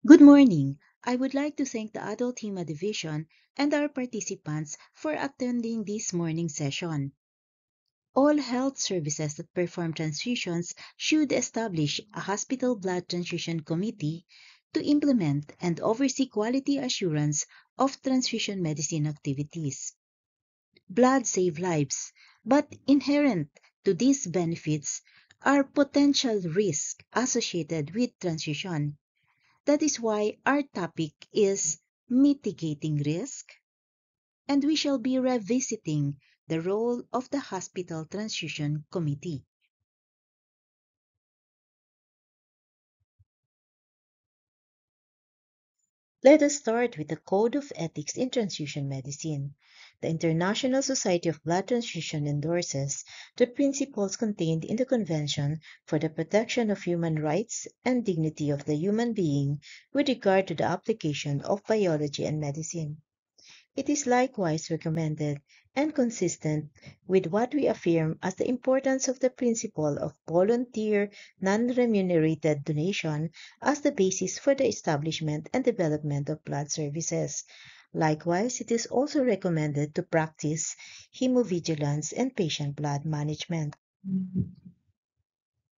Good morning. I would like to thank the Adult HEMA Division and our participants for attending this morning session. All health services that perform transfusions should establish a hospital blood transfusion committee to implement and oversee quality assurance of transfusion medicine activities. Blood saves lives, but inherent to these benefits are potential risks associated with transfusion. That is why our topic is mitigating risk, and we shall be revisiting the role of the Hospital Transfusion Committee. Let us start with the Code of Ethics in Transfusion Medicine. The International Society of Blood Transfusion endorses the principles contained in the Convention for the Protection of Human Rights and Dignity of the Human Being with regard to the application of biology and medicine. It is likewise recommended and consistent with what we affirm as the importance of the principle of volunteer, non-remunerated donation as the basis for the establishment and development of blood services. Likewise, it is also recommended to practice hemovigilance and patient blood management.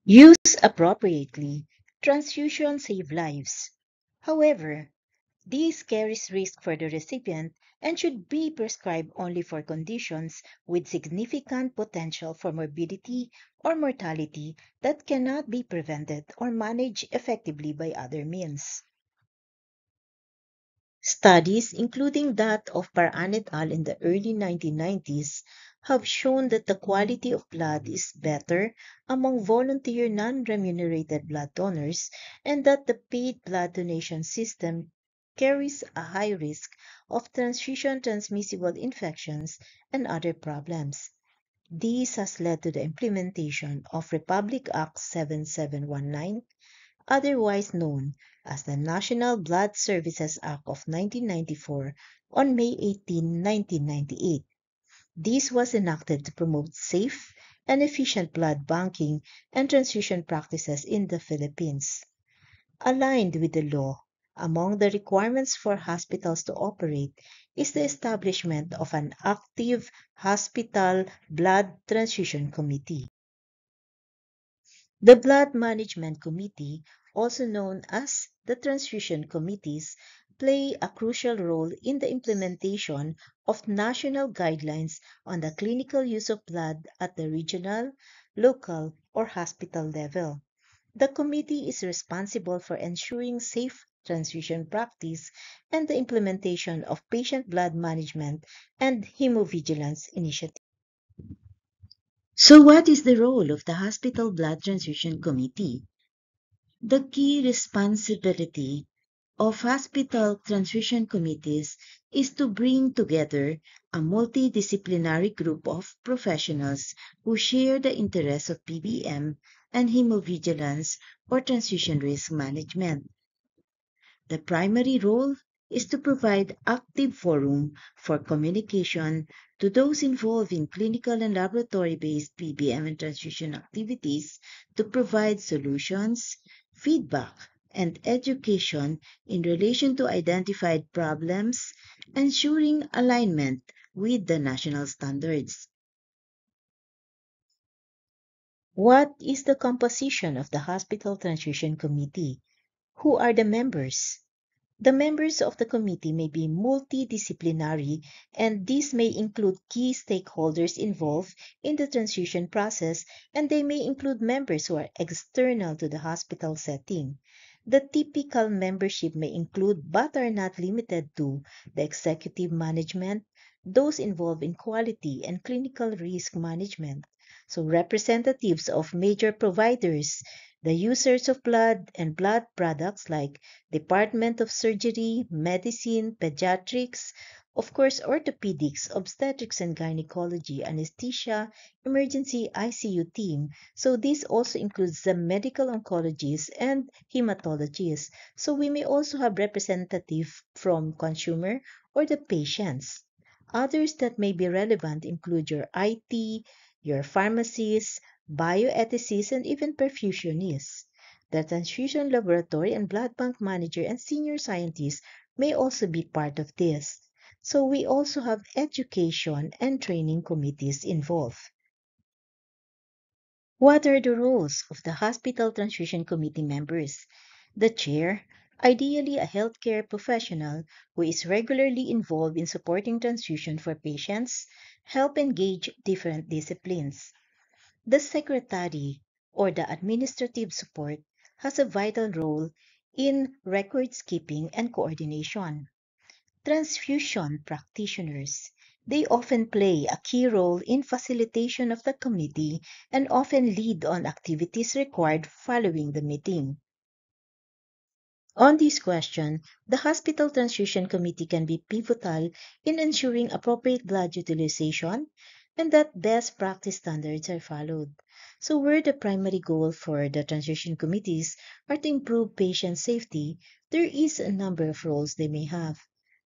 Used appropriately, transfusions save lives. However, this carries risk for the recipient and should be prescribed only for conditions with significant potential for morbidity or mortality that cannot be prevented or managed effectively by other means. Studies, including that of Paran et al. In the early 1990s, have shown that the quality of blood is better among volunteer non-remunerated blood donors and that the paid blood donation system carries a high risk of transfusion transmissible infections and other problems. This has led to the implementation of Republic Act 7719, otherwise known as the National Blood Services Act of 1994, on May 18, 1998. This was enacted to promote safe and efficient blood banking and transfusion practices in the Philippines. Aligned with the law, among the requirements for hospitals to operate is the establishment of an active hospital blood transfusion committee. The Blood Management Committee, also known as the Transfusion Committees, play a crucial role in the implementation of national guidelines on the clinical use of blood at the regional, local, or hospital level. The committee is responsible for ensuring safe transfusion practice and the implementation of patient blood management and hemovigilance initiatives. So, what is the role of the Hospital Blood Transfusion Committee? The key responsibility of hospital transfusion committees is to bring together a multidisciplinary group of professionals who share the interests of PBM and hemovigilance or transfusion risk management. The primary role is to provide active forum for communication to those involved in clinical and laboratory-based PBM and transfusion activities to provide solutions, feedback, and education in relation to identified problems, ensuring alignment with the national standards. What is the composition of the Hospital Transfusion Committee? Who are the members? The members of the committee may be multidisciplinary, and these may include key stakeholders involved in the transfusion process, and they may include members who are external to the hospital setting. The typical membership may include, but are not limited to, the executive management, those involved in quality and clinical risk management, so representatives of major providers, the users of blood and blood products like Department of Surgery, Medicine, Pediatrics, of course, orthopedics, obstetrics and gynecology, anesthesia, emergency ICU team. So this also includes the medical oncologists and hematologists. So we may also have representative from consumer or the patients. Others that may be relevant include your IT, your pharmacists, bioethicists, and even perfusionists. The transfusion laboratory and blood bank manager and senior scientists may also be part of this. So we also have education and training committees involved. What are the roles of the hospital transfusion committee members? The chair, ideally a healthcare professional who is regularly involved in supporting transfusion for patients, help engage different disciplines. The secretary or the administrative support has a vital role in records keeping and coordination. Transfusion practitioners. They often play a key role in facilitation of the committee and often lead on activities required following the meeting. On this question, the Hospital Transfusion Committee can be pivotal in ensuring appropriate blood utilization and that best practice standards are followed. So, where the primary goal for the transfusion committees are to improve patient safety, there is a number of roles they may have.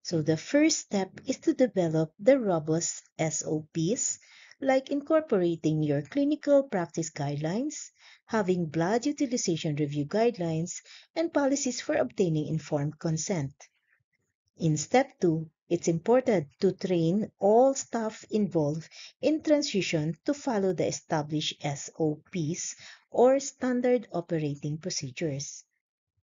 So, the first step is to develop the robust SOPs, like incorporating your clinical practice guidelines, having blood utilization review guidelines, and policies for obtaining informed consent. In step 2, it's important to train all staff involved in transfusion to follow the established SOPs or standard operating procedures.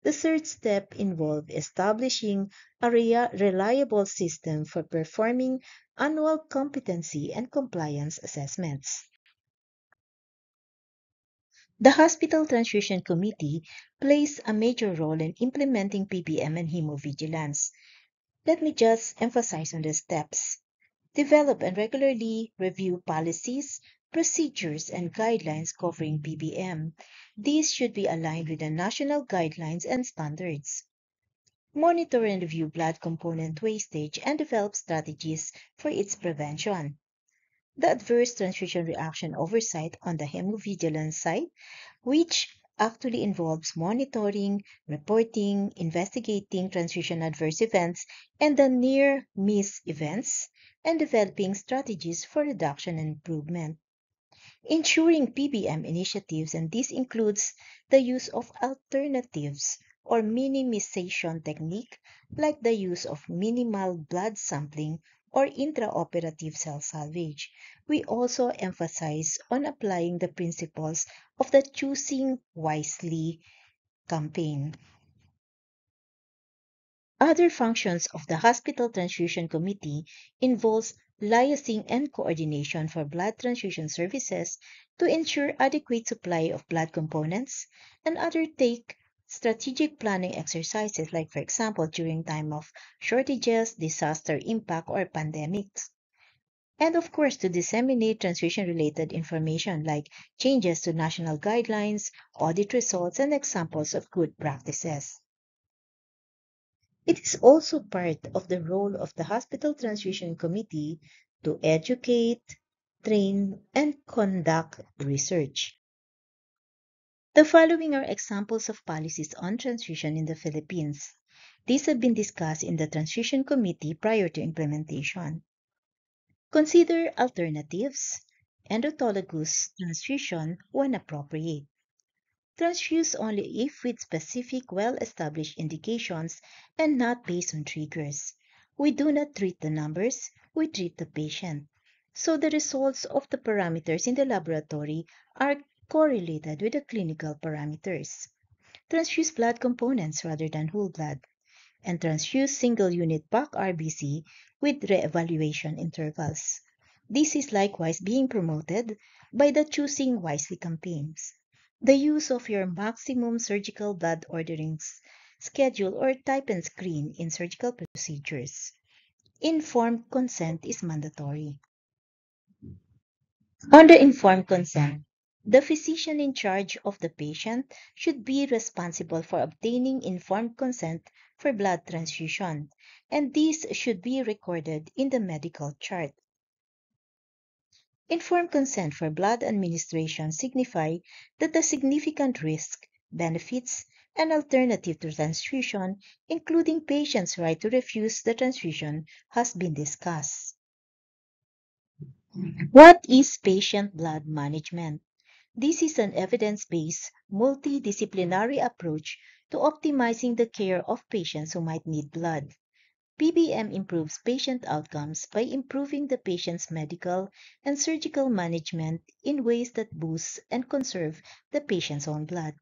The third step involves establishing a reliable system for performing annual competency and compliance assessments. The Hospital Transfusion Committee plays a major role in implementing PBM and hemovigilance. Let me just emphasize on the steps. Develop and regularly review policies, procedures, and guidelines covering PBM. These should be aligned with the national guidelines and standards. Monitor and review blood component wastage and develop strategies for its prevention. The adverse transfusion reaction oversight on the hemovigilance side, which actually involves monitoring, reporting, investigating transfusion adverse events, and the near miss events, and developing strategies for reduction and improvement. Ensuring PBM initiatives, and this includes the use of alternatives or minimization technique like the use of minimal blood sampling or intraoperative cell salvage. We also emphasize on applying the principles of the Choosing Wisely campaign. Other functions of the Hospital Transfusion Committee involves liaising and coordination for blood transfusion services to ensure adequate supply of blood components and undertake strategic planning exercises like for example during time of shortages, disaster impact or pandemics. And of course to disseminate transfusion related information like changes to national guidelines, audit results and examples of good practices. It is also part of the role of the Hospital Transfusion Committee to educate, train, and conduct research. The following are examples of policies on transfusion in the Philippines. These have been discussed in the Transfusion Committee prior to implementation. Consider alternatives, and autologous transfusion when appropriate. Transfuse only if with specific well-established indications and not based on triggers. We do not treat the numbers, we treat the patient. So the results of the parameters in the laboratory are correlated with the clinical parameters. Transfuse blood components rather than whole blood, and transfuse single unit PAC RBC with re-evaluation intervals. This is likewise being promoted by the Choosing Wisely campaigns. The use of your maximum surgical blood ordering schedule or type and screen in surgical procedures. Informed consent is mandatory. Under informed consent, the physician in charge of the patient should be responsible for obtaining informed consent for blood transfusion, and this should be recorded in the medical chart. Informed consent for blood administration signify that the significant risk, benefits, and alternative to transfusion, including patients' right to refuse the transfusion, has been discussed. What is patient blood management? This is an evidence-based, multidisciplinary approach to optimizing the care of patients who might need blood. PBM improves patient outcomes by improving the patient's medical and surgical management in ways that boost and conserve the patient's own blood.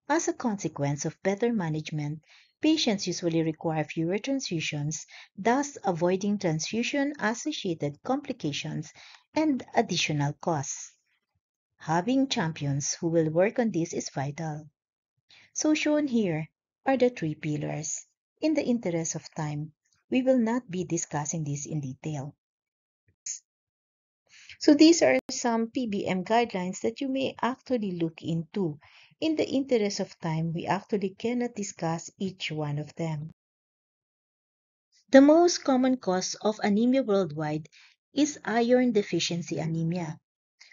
As a consequence of better management, patients usually require fewer transfusions, thus avoiding transfusion-associated complications and additional costs. Having champions who will work on this is vital. So shown here are the three pillars. In the interest of time, we will not be discussing this in detail. So these are some PBM guidelines that you may actually look into. In the interest of time, we actually cannot discuss each one of them. The most common cause of anemia worldwide is iron deficiency anemia.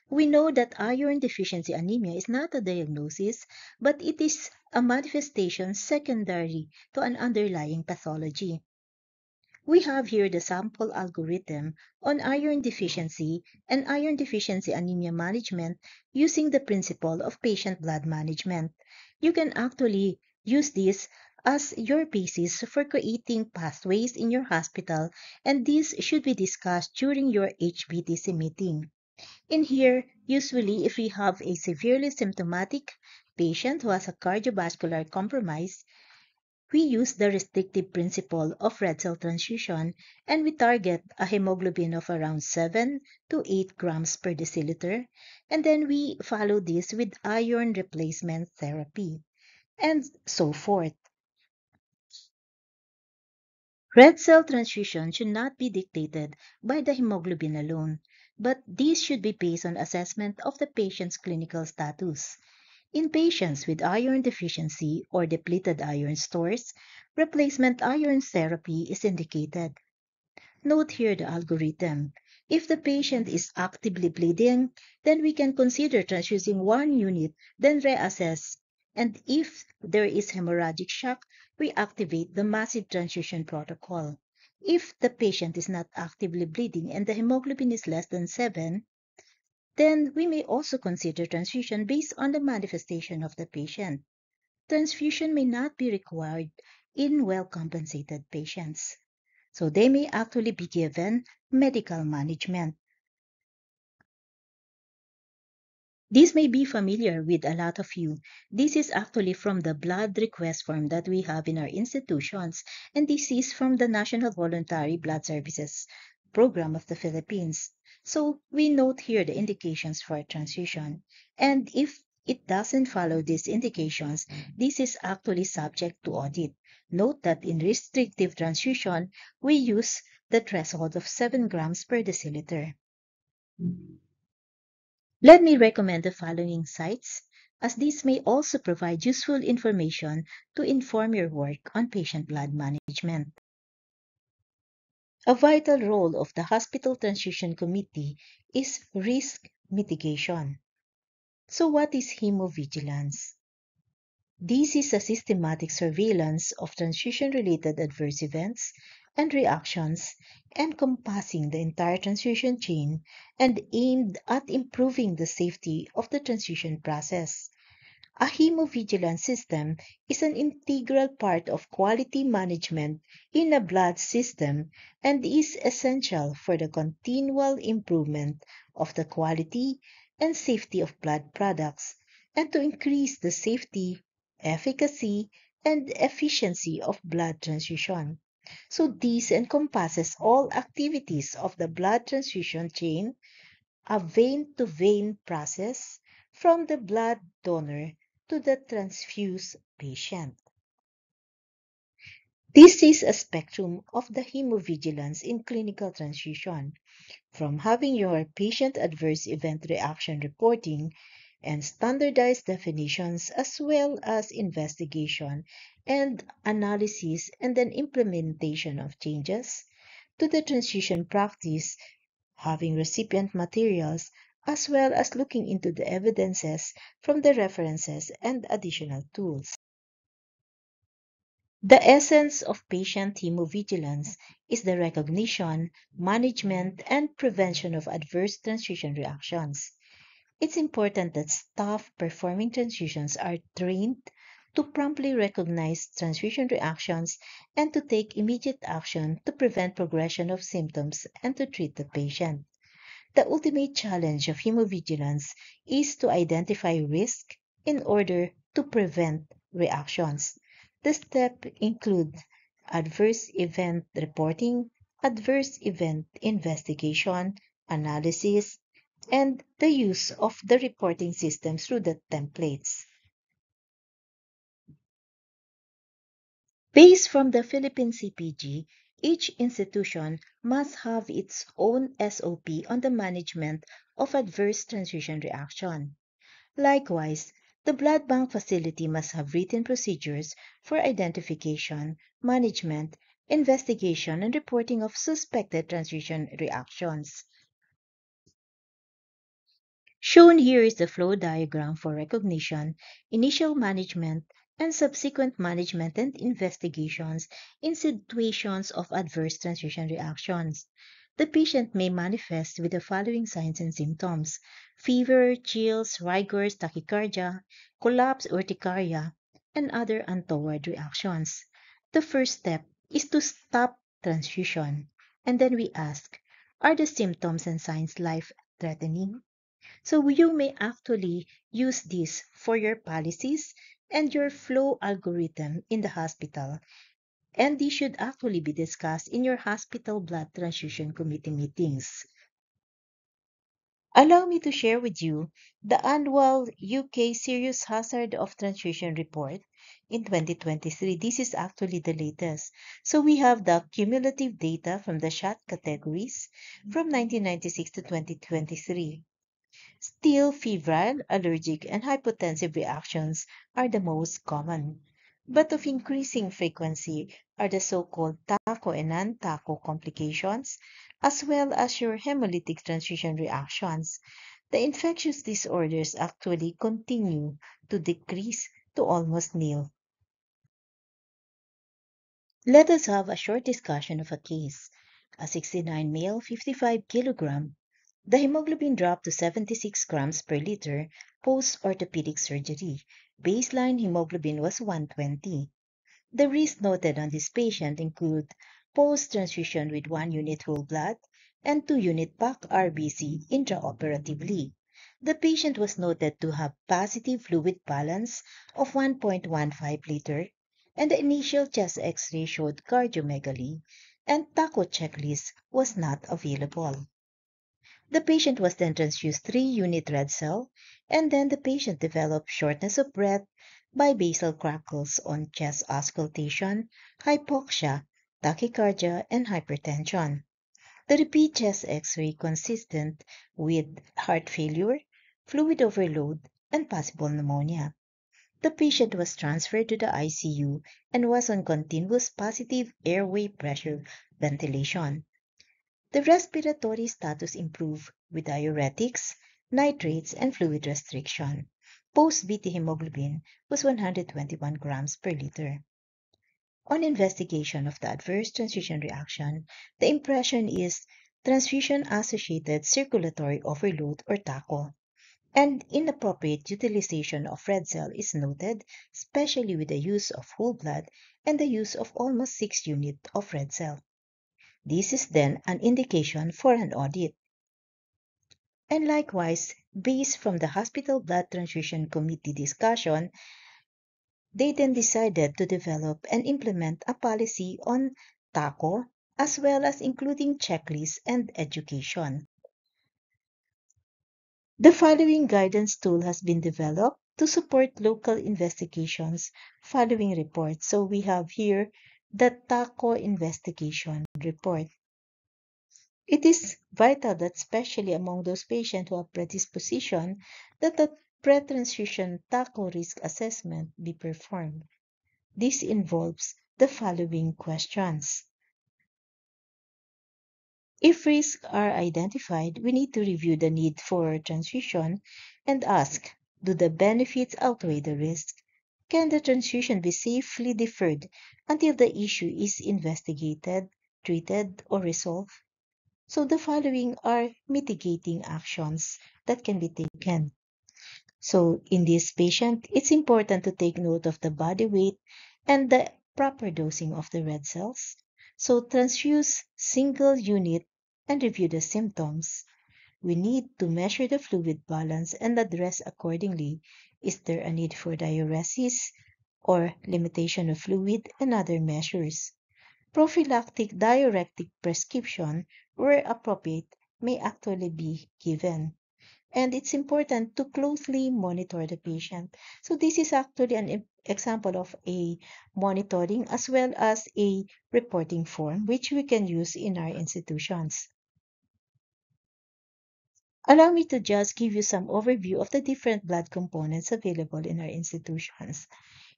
We know that iron deficiency anemia is not a diagnosis, but it is a manifestation secondary to an underlying pathology. We have here the sample algorithm on iron deficiency and iron deficiency anemia management using the principle of patient blood management. You can actually use this as your basis for creating pathways in your hospital, and this should be discussed during your HBTC meeting. In here, usually if we have a severely symptomatic patient who has a cardiovascular compromise, we use the restrictive principle of red cell transfusion and we target a hemoglobin of around 7 to 8 grams per deciliter, and then we follow this with iron replacement therapy, and so forth. Red cell transfusion should not be dictated by the hemoglobin alone, but this should be based on assessment of the patient's clinical status. In patients with iron deficiency or depleted iron stores, replacement iron therapy is indicated. Note here the algorithm. If the patient is actively bleeding, then we can consider transfusing 1 unit, then reassess. And if there is hemorrhagic shock, we activate the massive transfusion protocol. If the patient is not actively bleeding and the hemoglobin is less than 7, then we may also consider transfusion based on the manifestation of the patient. Transfusion may not be required in well-compensated patients, so they may actually be given medical management. This may be familiar with a lot of you. This is actually from the blood request form that we have in our institutions, and this is from the National Voluntary Blood Services Program of the Philippines. So we note here the indications for transfusion, and if it doesn't follow these indications, this is actually subject to audit. Note that in restrictive transfusion, we use the threshold of 7 grams per deciliter. Let me recommend the following sites, as these may also provide useful information to inform your work on patient blood management. A vital role of the Hospital Transfusion Committee is risk mitigation. So what is hemovigilance? This is a systematic surveillance of transfusion-related adverse events and reactions encompassing the entire transfusion chain and aimed at improving the safety of the transfusion process. A hemovigilance system is an integral part of quality management in a blood system and is essential for the continual improvement of the quality and safety of blood products and to increase the safety, efficacy, and efficiency of blood transfusion. So this encompasses all activities of the blood transfusion chain, a vein-to-vein process from the blood donor to the transfused patient. This is a spectrum of the hemovigilance in clinical transfusion, from having your patient adverse event reaction reporting and standardized definitions as well as investigation and analysis and then implementation of changes to the transfusion practice, having recipient materials as well as looking into the evidences from the references and additional tools. The essence of patient hemovigilance is the recognition, management, and prevention of adverse transfusion reactions. It's important that staff performing transfusions are trained to promptly recognize transfusion reactions and to take immediate action to prevent progression of symptoms and to treat the patient. The ultimate challenge of hemovigilance is to identify risk in order to prevent reactions. The steps include adverse event reporting, adverse event investigation, analysis, and the use of the reporting system through the templates. Based from the Philippine CPG, each institution must have its own SOP on the management of adverse transfusion reaction. Likewise, the blood bank facility must have written procedures for identification, management, investigation, and reporting of suspected transfusion reactions. Shown here is the flow diagram for recognition, initial management, and subsequent management and investigations in situations of adverse transfusion reactions. The patient may manifest with the following signs and symptoms: fever, chills, rigors, tachycardia, collapse, urticaria, and other untoward reactions. The first step is to stop transfusion, and then we ask, are the symptoms and signs life-threatening? So you may actually use this for your policies and your flow algorithm in the hospital. And these should actually be discussed in your hospital blood transfusion committee meetings. Allow me to share with you the annual UK Serious Hazard of Transfusion report in 2023. This is actually the latest. So we have the cumulative data from the shot categories from 1996 to 2023. Still, febrile, allergic, and hypotensive reactions are the most common. But of increasing frequency are the so-called TACO and non-TACO complications, as well as your hemolytic transfusion reactions. The infectious disorders actually continue to decrease to almost nil. Let us have a short discussion of a case. A 69 male, 55 kilogram. The hemoglobin dropped to 76 grams per liter post-orthopedic surgery. Baseline hemoglobin was 120. The risks noted on this patient include post-transfusion with 1 unit whole blood and 2 unit packed RBC intraoperatively. The patient was noted to have positive fluid balance of 1.15 liter, and the initial chest X-ray showed cardiomegaly, and TACO checklist was not available. The patient was then transfused 3-unit red cell, and then the patient developed shortness of breath, bibasal crackles on chest auscultation, hypoxia, tachycardia, and hypertension. The repeat chest X-ray consistent with heart failure, fluid overload, and possible pneumonia. The patient was transferred to the ICU and was on continuous positive airway pressure ventilation. The respiratory status improved with diuretics, nitrates, and fluid restriction. Post-BT hemoglobin was 121 grams per liter. On investigation of the adverse transfusion reaction, the impression is transfusion-associated circulatory overload or TACO, and inappropriate utilization of red cell is noted, especially with the use of whole blood and the use of almost 6 units of red cell. This is then an indication for an audit. And likewise, based from the hospital blood transfusion committee discussion, they then decided to develop and implement a policy on TACO, as well as including checklists and education. The following guidance tool has been developed to support local investigations following reports. So we have here the TACO investigation report. It is vital that, especially among those patients who have predisposition, that the pre-transfusion TACO risk assessment be performed. This involves the following questions. If risks are identified, we need to review the need for transfusion and ask, do the benefits outweigh the risk? Can the transfusion be safely deferred until the issue is investigated, treated, or resolved? So the following are mitigating actions that can be taken. So in this patient, it's important to take note of the body weight and the proper dosing of the red cells. So transfuse single unit and review the symptoms. We need to measure the fluid balance and address accordingly. Is there a need for diuresis or limitation of fluid and other measures? Prophylactic diuretic prescription, where appropriate, may actually be given. And it's important to closely monitor the patient. So this is actually an example of a monitoring as well as a reporting form, which we can use in our institutions. Allow me to just give you some overview of the different blood components available in our institutions.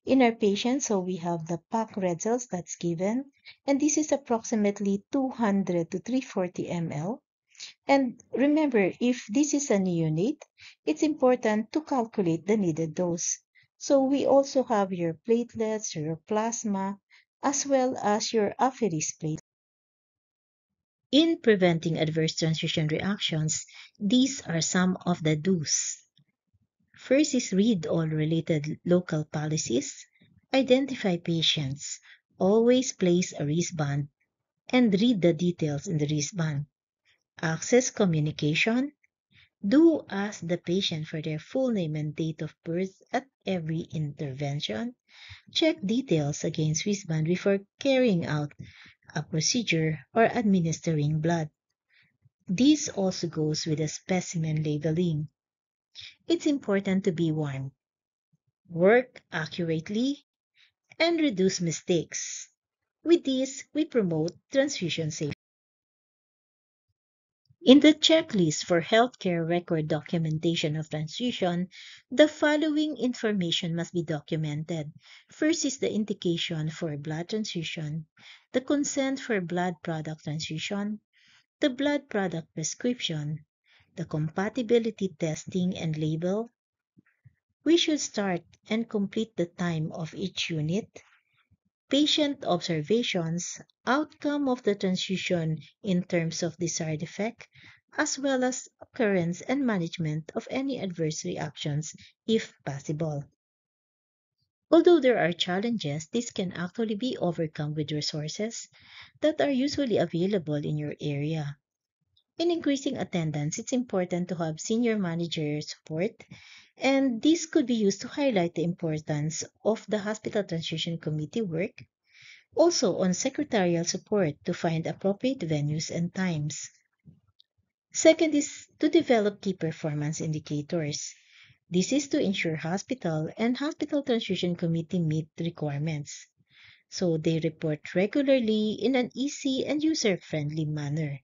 In our patients, so we have the packed red cells that's given, and this is approximately 200 to 340 ml. And remember, if this is a neonate, it's important to calculate the needed dose. So we also have your platelets, your plasma, as well as your apheresis plate. In preventing adverse transfusion reactions, these are some of the do's. First is read all related local policies, identify patients, always place a wristband, and read the details in the wristband. Access communication, do ask the patient for their full name and date of birth at every intervention. Check details against wristband before carrying out a procedure or administering blood. This also goes with the specimen labeling. It's important to be warm, work accurately, and reduce mistakes. With this, we promote transfusion safety. In the checklist for healthcare record documentation of transfusion, the following information must be documented. First is the indication for blood transfusion, the consent for blood product transfusion, the blood product prescription, the compatibility testing and label. We should start and complete the time of each unit, patient observations, outcome of the transfusion in terms of desired effect, as well as occurrence and management of any adverse reactions if possible. Although there are challenges, this can actually be overcome with resources that are usually available in your area. In increasing attendance, it's important to have senior manager support, and this could be used to highlight the importance of the hospital transfusion committee work, also on secretarial support to find appropriate venues and times. Second is to develop key performance indicators. This is to ensure hospital and hospital transfusion committee meet requirements. So they report regularly in an easy and user-friendly manner.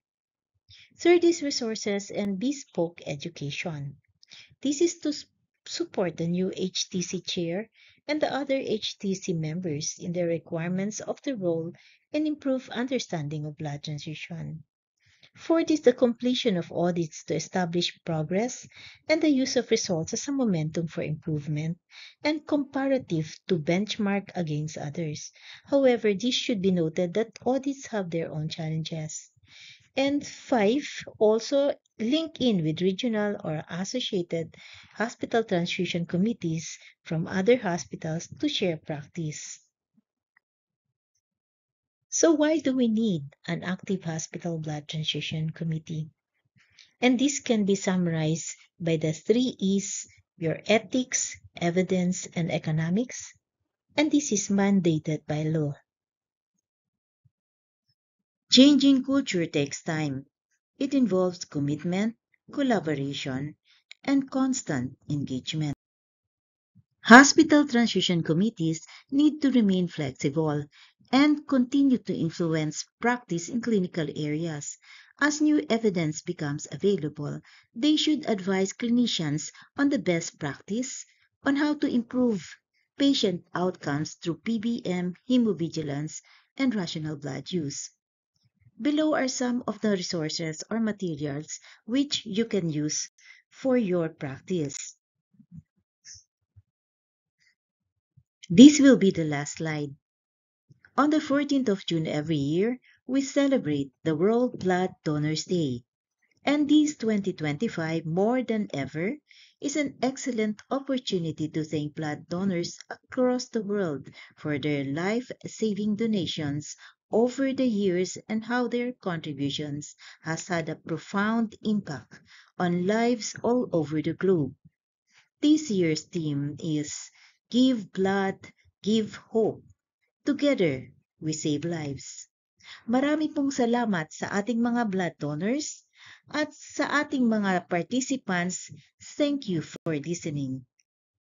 Third is resources and bespoke education. This is to support the new HTC chair and the other HTC members in the requirements of the role and improve understanding of blood transfusion. Fourth is the completion of audits to establish progress and the use of results as a momentum for improvement and comparative to benchmark against others. However, this should be noted that audits have their own challenges. And five, also link in with regional or associated hospital transfusion committees from other hospitals to share practice. So why do we need an active hospital blood transfusion committee? And this can be summarized by the 3 E's, your ethics, evidence, and economics. And this is mandated by law. Changing culture takes time. It involves commitment, collaboration, and constant engagement. Hospital transfusion committees need to remain flexible and continue to influence practice in clinical areas. As new evidence becomes available, they should advise clinicians on the best practice on how to improve patient outcomes through PBM, hemovigilance, and rational blood use. Below are some of the resources or materials which you can use for your practice. This will be the last slide. On the 14th of June every year, we celebrate the World Blood Donors Day. And this 2025, more than ever, is an excellent opportunity to thank blood donors across the world for their life-saving donations over the years and how their contributions has had a profound impact on lives all over the globe. This year's theme is Give Blood, Give Hope. Together, we save lives. Marami pong salamat sa ating mga blood donors at sa ating mga participants. Thank you for listening.